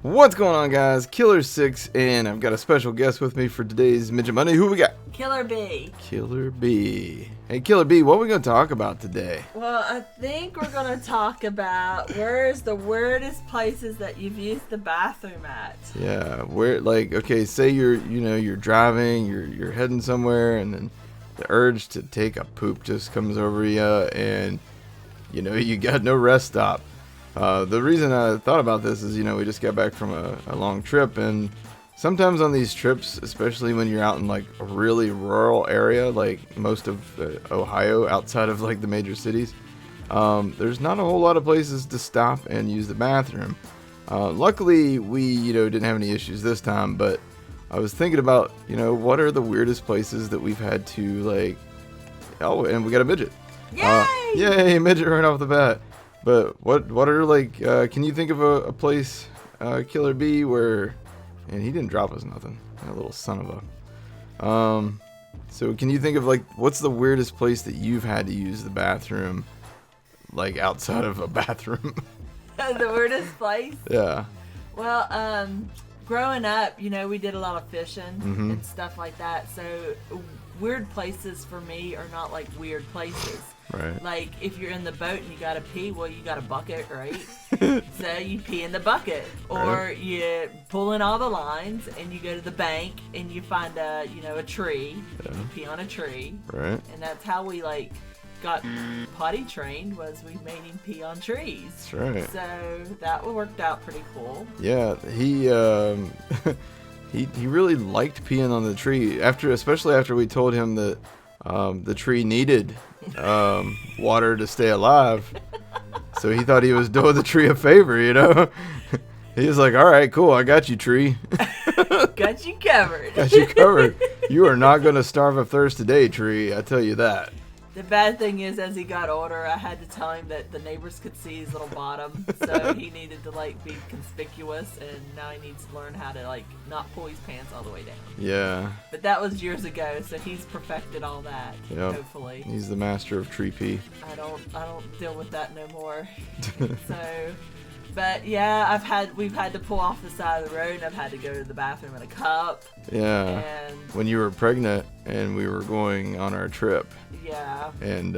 What's going on, guys? Killer6, and I've got a special guest with me for today's Midget Monday. Who we got? Killer B. Killer B. Hey, Killer B, what are we going to talk about today? Well, I think we're going to talk about where's the weirdest places that you've used the bathroom at. Yeah, where, like, okay, say you're driving, you're heading somewhere, and then the urge to take a poop just comes over you, and, you got no rest stop. The reason I thought about this is, we just got back from a long trip, and sometimes on these trips, especially when you're out in like a really rural area, like most of Ohio, outside of like the major cities, there's not a whole lot of places to stop and use the bathroom. Luckily, we, didn't have any issues this time, but I was thinking about, what are the weirdest places that we've had to like, oh, and we got a midget. Yay! Yay, midget right off the bat. But what are like, can you think of a place, Killer B, where, and he didn't drop us nothing, that little son of a, so can you think of like, what's the weirdest place that you've had to use the bathroom, like outside of a bathroom? The weirdest place? Yeah. Well, growing up, we did a lot of fishing and stuff like that, so weird places for me are not like weird places. Right. Like, if you're in the boat and you gotta pee, well, you got a bucket, right? So you pee in the bucket. Or Right. you pull in all the lines and you go to the bank and you find a tree. Yeah. You pee on a tree. Right. And that's how we, like, got potty trained, was we made him pee on trees. That's right. So that worked out pretty cool. Yeah, he he really liked peeing on the tree, especially after we told him that the tree needed water to stay alive. So he thought he was doing the tree a favor, He was like, all right, cool, I got you, tree. Got you covered. Got you covered. You are not going to starve of thirst today, tree, I tell you that. The bad thing is, as he got older, I had to tell him that the neighbors could see his little bottom, so he needed to like be conspicuous, and now he needs to learn how to like not pull his pants all the way down. Yeah. But that was years ago, so he's perfected all that. Yep. Hopefully. He's the master of tree pee. I don't deal with that no more. So, but yeah, we've had to pull off the side of the road, and I've had to go to the bathroom in a cup. Yeah. And when you were pregnant and we were going on our trip. yeah. And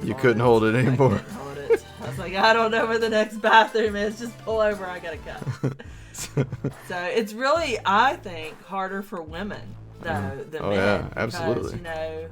You couldn't hold it anymore. I couldn't hold it. I was like, I don't know where the next bathroom is. Just pull over. I gotta go. So it's really, I think, harder for women though than men. Yeah, absolutely. Because,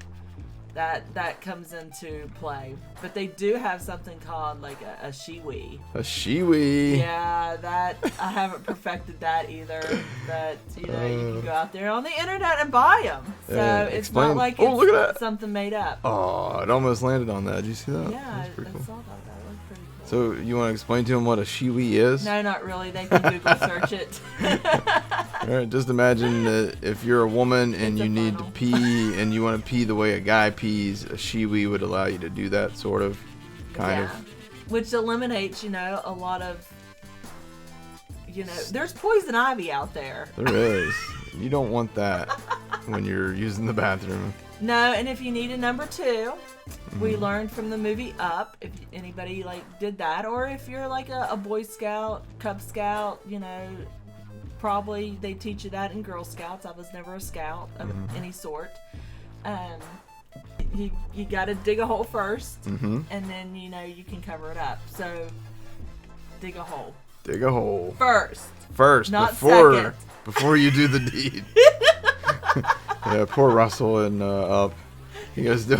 that comes into play. But they do have something called like a shiwi. A shiwi. Yeah, that I haven't perfected that either. But you can go out there on the internet and buy them. So it's not like look at that. it's something made up. Oh, it almost landed on that. Did you see that? Yeah, I That's pretty cool. saw that. That was pretty cool. So you want to explain to him what a shiwi is? No, not really. They can Google search it. All right, just imagine that if you're a woman and It's a you need to funnel. pee and you want to pee the way a guy pees, a shiwi would allow you to do that, sort of, kind of. Which eliminates, a lot of, there's poison ivy out there. There is. You don't want that when you're using the bathroom. No, and if you need a number 2, we learned from the movie Up, if anybody did that, or if you're like a Boy Scout, Cub Scout, probably they teach you that in Girl Scouts. I was never a scout of any sort. You got to dig a hole first, and then you can cover it up. So dig a hole. Dig a hole. First, not before you do the deed. Yeah, poor Russell and Up. He goes, do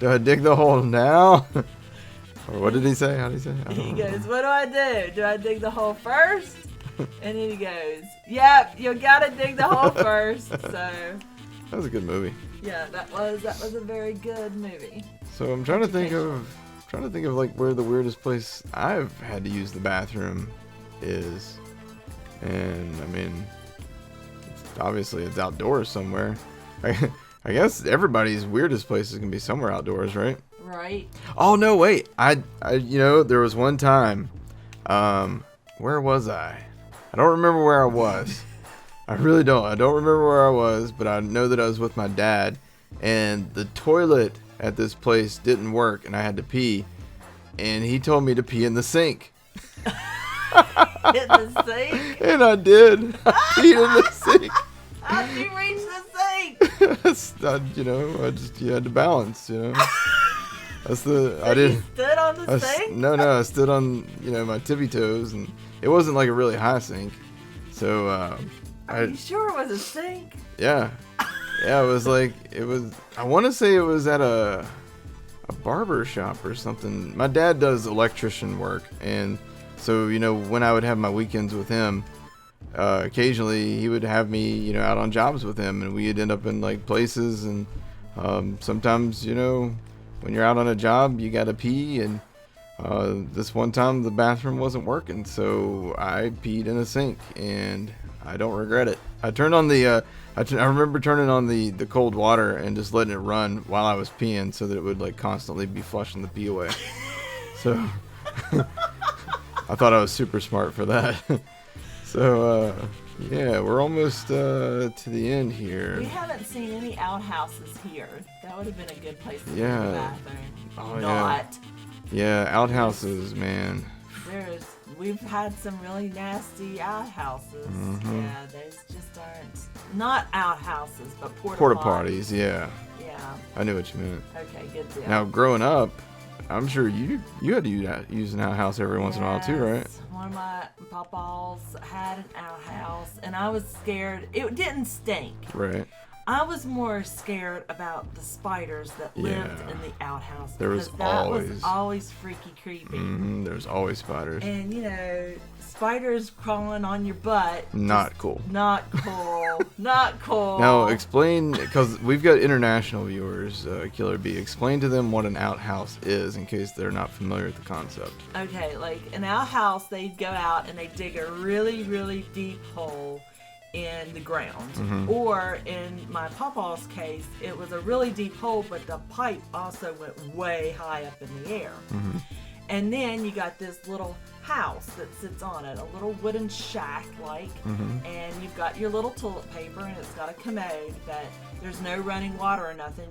I dig the hole now? Or what did he say? How did he say? He goes, what do I do? Do I dig the hole first? And then he goes, yep, you gotta dig the hole first. So That was a good movie. yeah, that was a very good movie. So I'm trying to think of like where the weirdest place I've had to use the bathroom is, and I mean, obviously it's outdoors somewhere. I guess everybody's weirdest places can be somewhere outdoors, right? Right. Oh no, wait. I there was one time. Where was I? I don't remember where I was. I really don't. I don't remember where I was, but I know that I was with my dad, and the toilet at this place didn't work, and I had to pee, and he told me to pee in the sink. In the sink? And I did. I peed in the sink. How'd you reach the sink? I just you had to balance. That's the So I did. You stood on the sink? No, I stood on my tippy toes, and it wasn't like a really high sink. So Are you sure it was a sink? yeah, it was like I want to say it was at a barber shop or something. My dad does electrician work, and so when I would have my weekends with him, occasionally he would have me out on jobs with him, and we'd end up in like places, and sometimes when you're out on a job you gotta pee, and this one time the bathroom wasn't working, so I peed in a sink, and I don't regret it. I turned on I remember turning on the cold water and just letting it run while I was peeing, so that it would like constantly be flushing the pee away. So I thought I was super smart for that. So yeah, we're almost to the end here. We haven't seen any outhouses here. That would have been a good place to go to Yeah. the bathroom. Oh, Not. Yeah, outhouses, man. We've had some really nasty outhouses. Mhm. Yeah, those just aren't not outhouses, but Porta potties, yeah. Yeah. I knew what you meant. Okay, good deal. Now, growing up, I'm sure you had to use an outhouse every once in a while too, right? Yes, one of my papaws had an outhouse, and I was scared. It didn't stink. Right. I was more scared about the spiders that lived Yeah. in the outhouse. There was because that was always- always freaky creepy. There's always spiders. And spiders crawling on your butt. Not cool. Not cool. Not cool. Now, explain, because we've got international viewers, Killer B. Explain to them what an outhouse is, in case they're not familiar with the concept. Okay, like in our house, they'd go out and they'd dig a really, really deep hole in the ground. Mm-hmm. Or in my pawpaw's case, it was a really deep hole, but the pipe also went way high up in the air. Mm-hmm. And then you got this little house that sits on it, a little wooden shack Mm-hmm. and you've got your little toilet paper, and it's got a commode that there's no running water or nothing.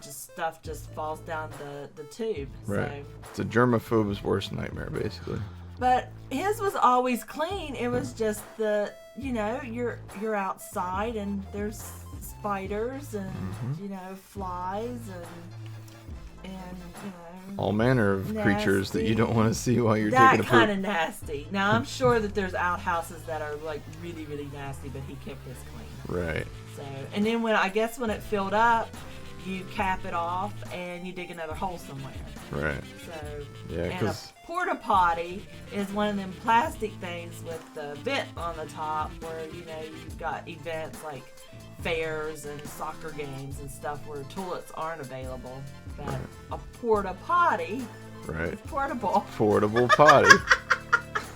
Stuff just falls down the tube. Right. So, It's a germaphobe's worst nightmare, basically. but his was always clean. It was just you're outside and there's spiders and flies and All manner of creatures that you don't want to see while you're that taking a kind poop. of nasty. Now I'm sure that there's outhouses that are like really, really nasty, but he kept his clean. Right. So, and then when it filled up, you cap it off and you dig another hole somewhere. Right. So, Yeah, and a 'cause- porta potty is one of them plastic things with the vent on the top, where you've got events like fairs and soccer games and stuff where toilets aren't available. But a porta potty Right. is portable. Portable potty.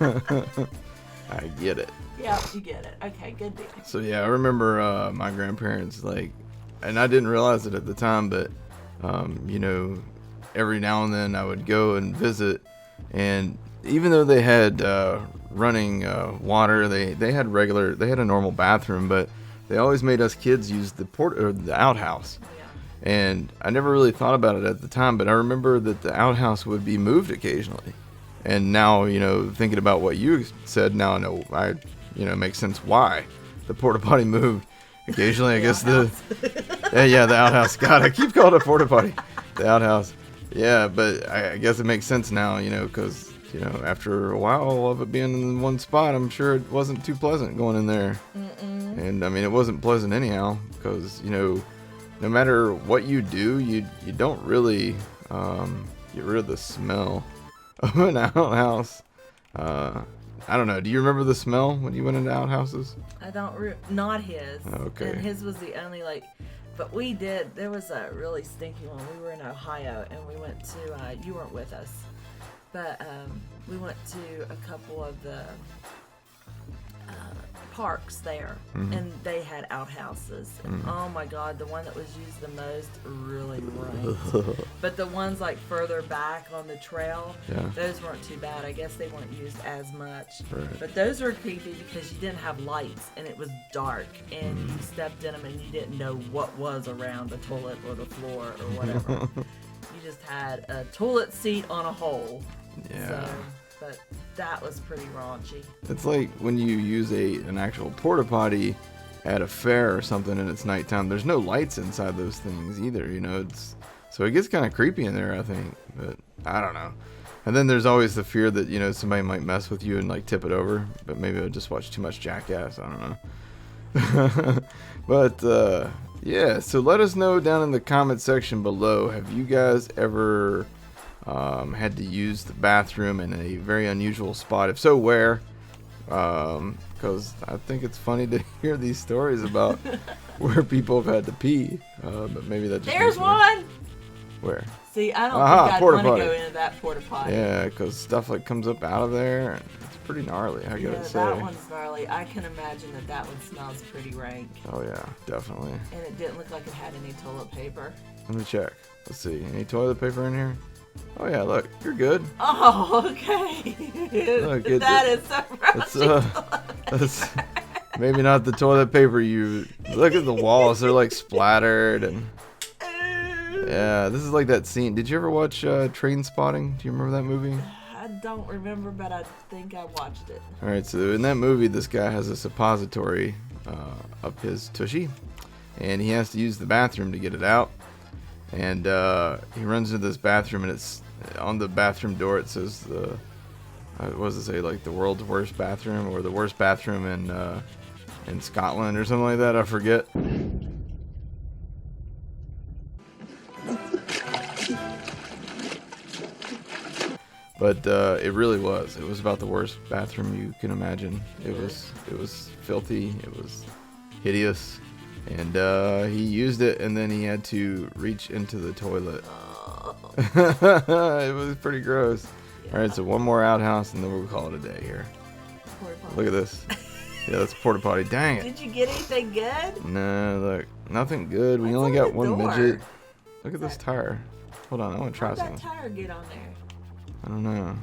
I get it. Yeah, you get it. Okay, good deal. So yeah, I remember my grandparents, and I didn't realize it at the time, but every now and then I would go and visit, and even though they had running water, they had a normal bathroom, but they always made us kids use the outhouse. Yeah. And I never really thought about it at the time, but I remember that the outhouse would be moved occasionally. And now, thinking about what you said, now I know it makes sense why the porta potty moved occasionally. I guess the outhouse. God, I keep calling it a porta potty. The outhouse. Yeah, but I guess it makes sense now, because after a while of it being in one spot, I'm sure it wasn't too pleasant going in there. Mm-mm. And I mean, it wasn't pleasant anyhow, because no matter what you do, you don't really get rid of the smell of an outhouse. I don't know. Do you remember the smell when you went into outhouses? I don't. Not his. Okay. And his was the only but we did. There was a really stinky one. We were in Ohio, and we went to. You weren't with us, but we went to a couple of the parks there, and they had outhouses. And oh my God, the one that was used the most really ranked. But the ones further back on the trail, those weren't too bad. I guess they weren't used as much. Right. But those were creepy because you didn't have lights and it was dark, and you stepped in them and you didn't know what was around the toilet or the floor or whatever. You just had a toilet seat on a hole. Yeah. So, but that was pretty raunchy. It's like when you use an actual porta potty at a fair or something and it's nighttime. There's no lights inside those things either, you know. So it gets kind of creepy in there, I think. But I don't know. And then there's always the fear that, you know, somebody might mess with you and like tip it over. But maybe I just watched too much Jackass. I don't know. But yeah, so let us know down in the comment section below. Have you guys ever had to use the bathroom in a very unusual spot? If so, where? Because I think it's funny to hear these stories about where people have had to pee. But maybe that just There's one! Where? See, I don't think I'd porta want to potty. go into that porta potty. Yeah, because stuff like comes up out of there. And it's pretty gnarly, I gotta say. That one's gnarly. I can imagine that one smells pretty rank. Oh yeah, definitely. And it didn't look like it had any toilet paper. Let me check. Let's see. Any toilet paper in here? Oh yeah, look, you're good. Oh, okay. Look, That is so raunchy. That's maybe not the toilet paper you look at the walls. They're like splattered and yeah, this is like that scene. Did you ever watch Train Spotting? Do you remember that movie? I don't remember, but I think I watched it. All right, so in that movie, this guy has a suppository up his tushy, and he has to use the bathroom to get it out. And he runs into this bathroom, and it's on the bathroom door. It says what does it say? Like the world's worst bathroom, or the worst bathroom in Scotland, or something like that. I forget. But it really was. It was about the worst bathroom you can imagine. It was filthy. It was hideous. And he used it, and then he had to reach into the toilet. It was pretty gross. Yeah. All right, so one more outhouse, and then we'll call it a day here. Look at this. Yeah, that's a porta potty. Dang it. Did you get anything good? No, look, nothing good. We only got one midget. Look at this tire. Hold on, I want to try something. How did that tire get on there? I don't know.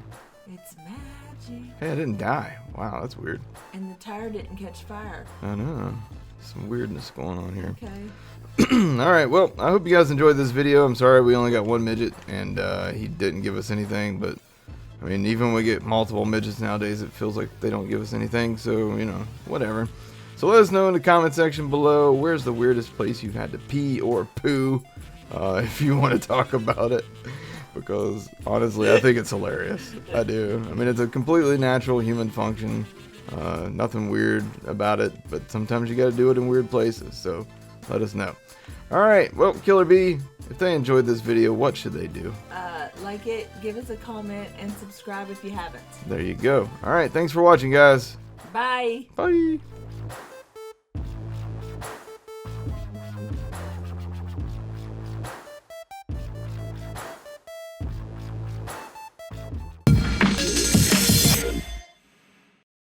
It's magic. Hey, I didn't die. Wow, that's weird. And the tire didn't catch fire. I know. Some weirdness going on here. Okay. All right, well, I hope you guys enjoyed this video. I'm sorry we only got one midget, and he didn't give us anything. But, I mean, even when we get multiple midgets nowadays, it feels like they don't give us anything. So, you know, whatever. So let us know in the comment section below, where's the weirdest place you've had to pee or poo, if you want to talk about it. Because honestly, I think it's hilarious. I do. I mean, it's a completely natural human function. Nothing weird about it, but sometimes you got to do it in weird places. So let us know. All right. Well, Killer Bee, if they enjoyed this video, what should they do? Like it, give us a comment, and subscribe if you haven't. There you go. All right. Thanks for watching, guys. Bye. Bye.